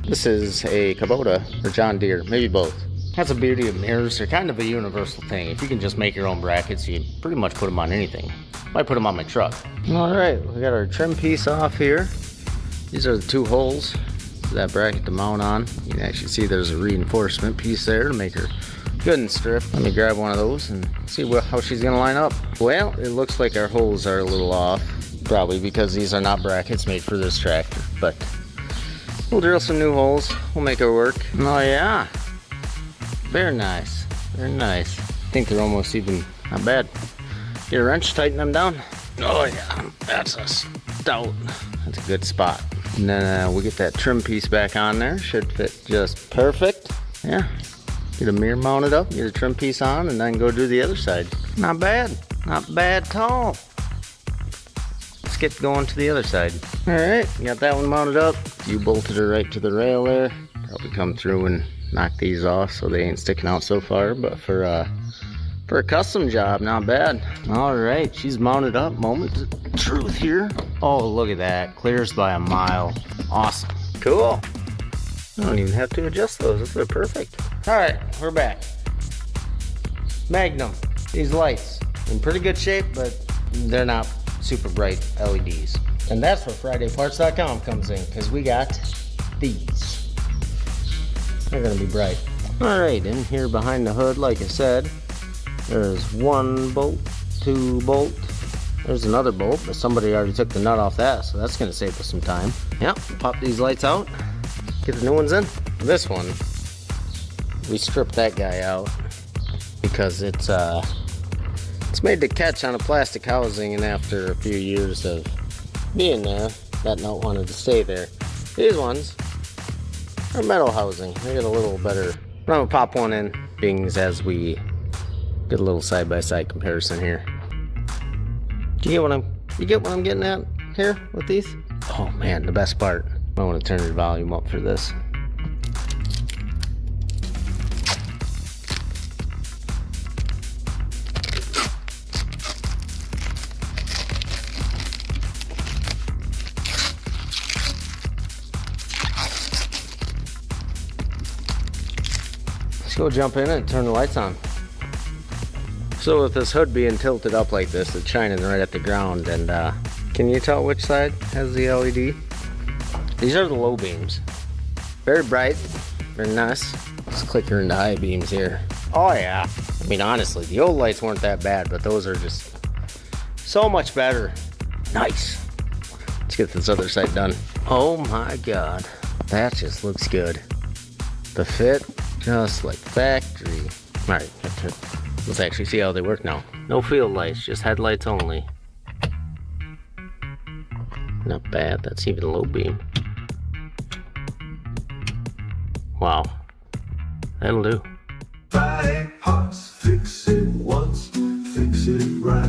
This is a Kubota or John Deere, maybe both. That's the beauty of mirrors. They're kind of a universal thing. If you can just make your own brackets, you can pretty much put them on anything. Might put them on my truck. All right, we got our trim piece off here. These are the two holes for that bracket to mount on. You can actually see there's a reinforcement piece there to make her good and stripped. Let me grab one of those and see how she's gonna line up. Well, it looks like our holes are a little off. Probably because these are not brackets made for this tractor, but we'll drill some new holes. We'll make it work. Oh yeah, very nice, very nice. I think they're almost even not bad. Get a wrench, tighten them down. Oh yeah, that's a stout. That's a good spot. And then we'll get that trim piece back on there. Should fit just perfect. Yeah, get a mirror mounted up, get a trim piece on, and then go do the other side. Not bad, not bad at all. Let's get going to the other side. All right, got that one mounted up. You bolted her right to the rail there. Probably come through and knock these off so they ain't sticking out so far, but for a custom job, not bad. All right, she's mounted up. Moment of truth here. Oh, look at that, clears by a mile. Awesome, cool. I don't even have to adjust those, they're perfect. All right, we're back. Magnum, these lights in pretty good shape, but they're not super bright LEDs. And that's where FridayParts.com comes in, because we got these. They're gonna be bright. All right, in here behind the hood, like I said, there's one bolt, two bolt. There's another bolt, but somebody already took the nut off that, so that's gonna save us some time. Yep, pop these lights out, get the new ones in. This one, we stripped that guy out because it's made to catch on a plastic housing, and after a few years of being there, that nut wanted to stay there. These ones are metal housing. They get a little better. I'm gonna pop one in, being as we get a little side-by-side comparison here. Do you get what I'm getting at here with these? Oh man, the best part. I want to turn the volume up for this. Let's go jump in and turn the lights on. So with this hood being tilted up like this, it's shining right at the ground, and can you tell which side has the LED? These are the low beams. Very bright, very nice. Let's click her into high beams here. Oh yeah, I mean honestly, the old lights weren't that bad, but those are just so much better. Nice. Let's get this other side done. Oh my God, that just looks good. The fit, just like factory. All right, let's actually see how they work now. No field lights, just headlights only. Not bad, that's even low beam. Wow, that'll do. FridayParts, fix it once, fix it right.